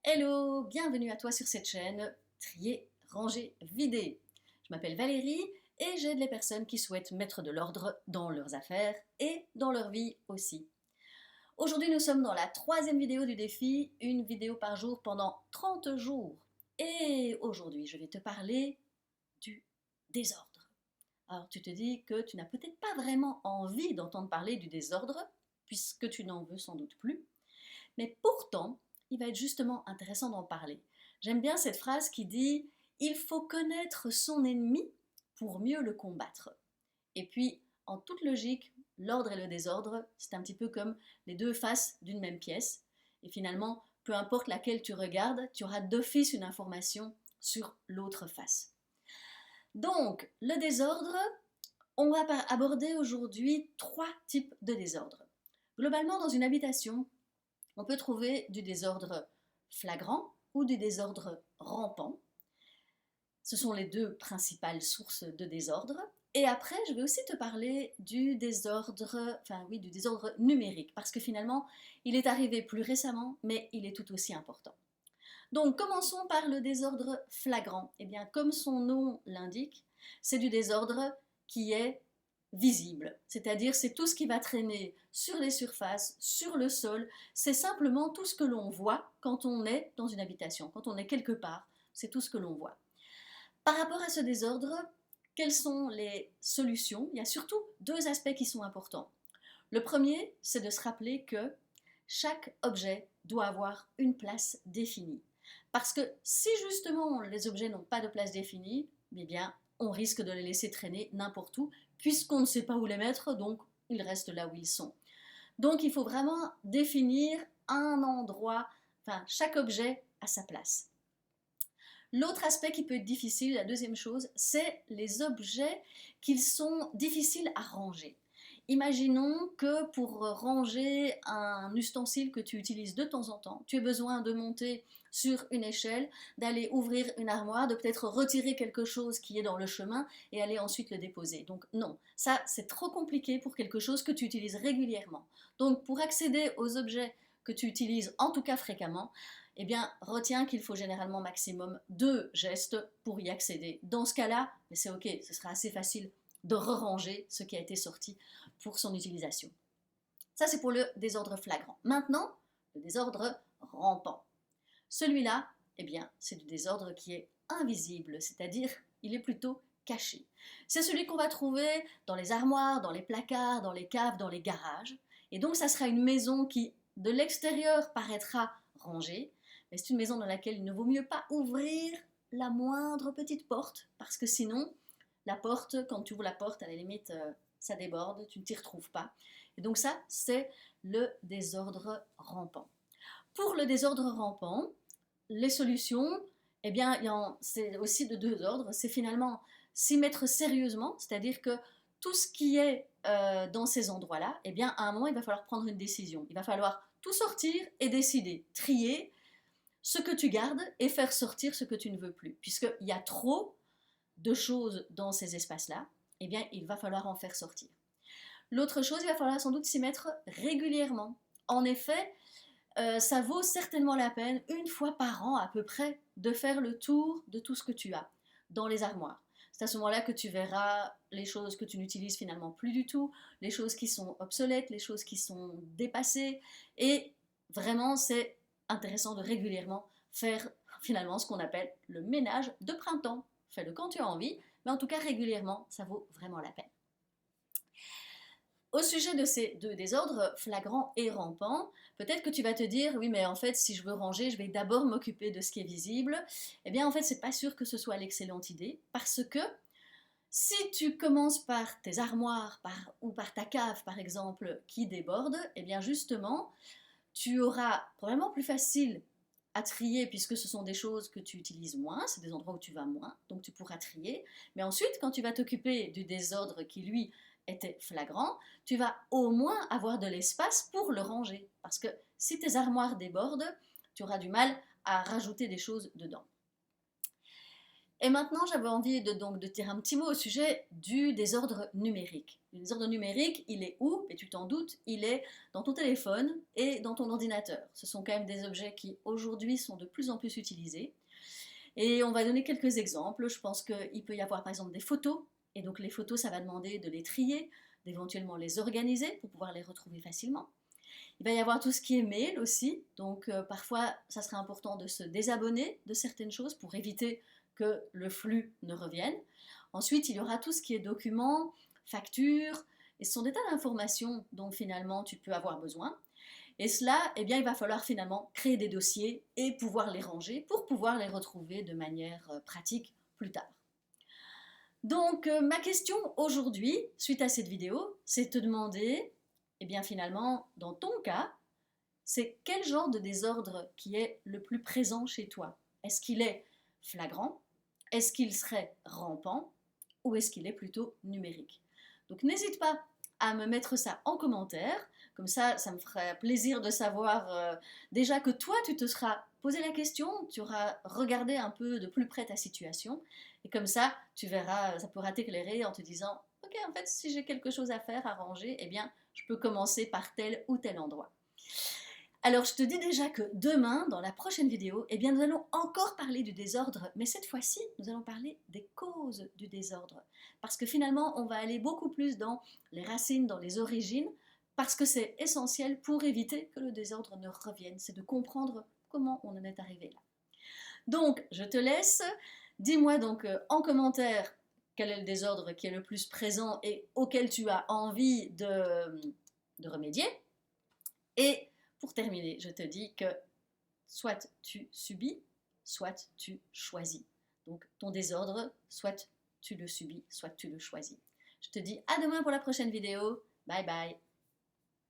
Hello, bienvenue à toi sur cette chaîne Trier, Ranger, Vider. Je m'appelle Valérie et j'aide les personnes qui souhaitent mettre de l'ordre dans leurs affaires et dans leur vie aussi. Aujourd'hui, nous sommes dans la troisième vidéo du défi, une vidéo par jour pendant 30 jours. Et aujourd'hui, je vais te parler du désordre. Alors, tu te dis que tu n'as peut-être pas vraiment envie d'entendre parler du désordre, puisque tu n'en veux sans doute plus. Mais pourtant, il va être justement intéressant d'en parler. J'aime bien cette phrase qui dit « Il faut connaître son ennemi pour mieux le combattre ». Et puis, en toute logique, l'ordre et le désordre, c'est un petit peu comme les deux faces d'une même pièce. Et finalement, peu importe laquelle tu regardes, tu auras d'office une information sur l'autre face. Donc, le désordre, on va aborder aujourd'hui 3 types de désordre. Globalement, dans une habitation, on peut trouver du désordre flagrant ou du désordre rampant. Ce sont les deux principales sources de désordre. Et après, je vais aussi te parler du désordre, du désordre numérique, parce que finalement, il est arrivé plus récemment, mais il est tout aussi important. Donc, commençons par le désordre flagrant. Eh bien, comme son nom l'indique, c'est du désordre qui est visible, c'est-à-dire c'est tout ce qui va traîner sur les surfaces, sur le sol, c'est simplement tout ce que l'on voit quand on est dans une habitation, quand on est quelque part, c'est tout ce que l'on voit. Par rapport à ce désordre, quelles sont les solutions? Il y a surtout 2 aspects qui sont importants. Le premier, c'est de se rappeler que chaque objet doit avoir une place définie. Parce que si justement les objets n'ont pas de place définie, eh bien, on risque de les laisser traîner n'importe où, puisqu'on ne sait pas où les mettre, donc ils restent là où ils sont. Donc il faut vraiment définir un endroit, chaque objet à sa place. L'autre aspect qui peut être difficile, la deuxième chose, c'est les objets qui sont difficiles à ranger. Imaginons que pour ranger un ustensile que tu utilises de temps en temps, tu aies besoin de monter sur une échelle, d'aller ouvrir une armoire, de peut-être retirer quelque chose qui est dans le chemin et aller ensuite le déposer. Donc non, ça c'est trop compliqué pour quelque chose que tu utilises régulièrement. Donc pour accéder aux objets que tu utilises en tout cas fréquemment, eh bien retiens qu'il faut généralement maximum 2 gestes pour y accéder. Dans ce cas-là, c'est ok, ce sera assez facile de re-ranger ce qui a été sorti pour son utilisation. Ça, c'est pour le désordre flagrant. Maintenant, le désordre rampant. Celui-là, eh bien, c'est du désordre qui est invisible, c'est-à-dire il est plutôt caché. C'est celui qu'on va trouver dans les armoires, dans les placards, dans les caves, dans les garages. Et donc, ça sera une maison qui, de l'extérieur, paraîtra rangée, mais c'est une maison dans laquelle il ne vaut mieux pas ouvrir la moindre petite porte, parce que sinon, la porte, quand tu ouvres la porte, à la limite, ça déborde, tu ne t'y retrouves pas. Et donc ça, c'est le désordre rampant. Pour le désordre rampant, les solutions, eh bien, c'est aussi de 2 ordres. C'est finalement s'y mettre sérieusement, c'est-à-dire que tout ce qui est dans ces endroits-là, eh bien, à un moment, il va falloir prendre une décision. Il va falloir tout sortir et décider, trier ce que tu gardes et faire sortir ce que tu ne veux plus. Puisqu'il y a trop de choses dans ces espaces-là, eh bien, il va falloir en faire sortir. L'autre chose, il va falloir sans doute s'y mettre régulièrement. En effet, ça vaut certainement la peine, une fois par an à peu près, de faire le tour de tout ce que tu as dans les armoires. C'est à ce moment-là que tu verras les choses que tu n'utilises finalement plus du tout, les choses qui sont obsolètes, les choses qui sont dépassées. Et vraiment, c'est intéressant de régulièrement faire finalement ce qu'on appelle le ménage de printemps. Fais-le quand tu as envie, mais en tout cas régulièrement, ça vaut vraiment la peine. Au sujet de ces 2 désordres, flagrants et rampants, peut-être que tu vas te dire, oui mais en fait si je veux ranger, je vais d'abord m'occuper de ce qui est visible. Eh bien en fait c'est pas sûr que ce soit l'excellente idée, parce que si tu commences par tes armoires ou par ta cave par exemple qui déborde, eh bien justement tu auras probablement plus facile à trier puisque ce sont des choses que tu utilises moins, c'est des endroits où tu vas moins, donc tu pourras trier. Mais ensuite, quand tu vas t'occuper du désordre qui lui était flagrant, tu vas au moins avoir de l'espace pour le ranger. Parce que si tes armoires débordent, tu auras du mal à rajouter des choses dedans. Et maintenant, j'avais envie de dire un petit mot au sujet du désordre numérique. Le désordre numérique, il est où? Et tu t'en doutes, il est dans ton téléphone et dans ton ordinateur. Ce sont quand même des objets qui aujourd'hui sont de plus en plus utilisés. Et on va donner quelques exemples. Je pense qu'il peut y avoir par exemple des photos. Et donc les photos, ça va demander de les trier, d'éventuellement les organiser pour pouvoir les retrouver facilement. Il va y avoir tout ce qui est mail aussi. Donc parfois, ça serait important de se désabonner de certaines choses pour éviter que le flux ne revienne. Ensuite, il y aura tout ce qui est documents, factures, et ce sont des tas d'informations dont finalement tu peux avoir besoin. Et cela, eh bien, il va falloir finalement créer des dossiers et pouvoir les ranger pour pouvoir les retrouver de manière pratique plus tard. Donc, ma question aujourd'hui, suite à cette vidéo, c'est de te demander, eh bien finalement, dans ton cas, c'est quel genre de désordre qui est le plus présent chez toi? Est-ce qu'il est flagrant? Est-ce qu'il serait rampant? Ou est-ce qu'il est plutôt numérique? Donc n'hésite pas à me mettre ça en commentaire, comme ça me ferait plaisir de savoir déjà que toi tu te seras posé la question, tu auras regardé un peu de plus près ta situation, et comme ça tu verras, ça pourra t'éclairer en te disant ok, en fait si j'ai quelque chose à faire, à ranger, eh bien je peux commencer par tel ou tel endroit. Alors je te dis déjà que demain, dans la prochaine vidéo, eh bien, nous allons encore parler du désordre, mais cette fois-ci, nous allons parler des causes du désordre. Parce que finalement, on va aller beaucoup plus dans les racines, dans les origines, parce que c'est essentiel pour éviter que le désordre ne revienne. C'est de comprendre comment on en est arrivé là. Donc, je te laisse. Dis-moi donc en commentaire quel est le désordre qui est le plus présent et auquel tu as envie de remédier. Et pour terminer, je te dis que soit tu subis, soit tu choisis. Donc ton désordre, soit tu le subis, soit tu le choisis. Je te dis à demain pour la prochaine vidéo. Bye bye.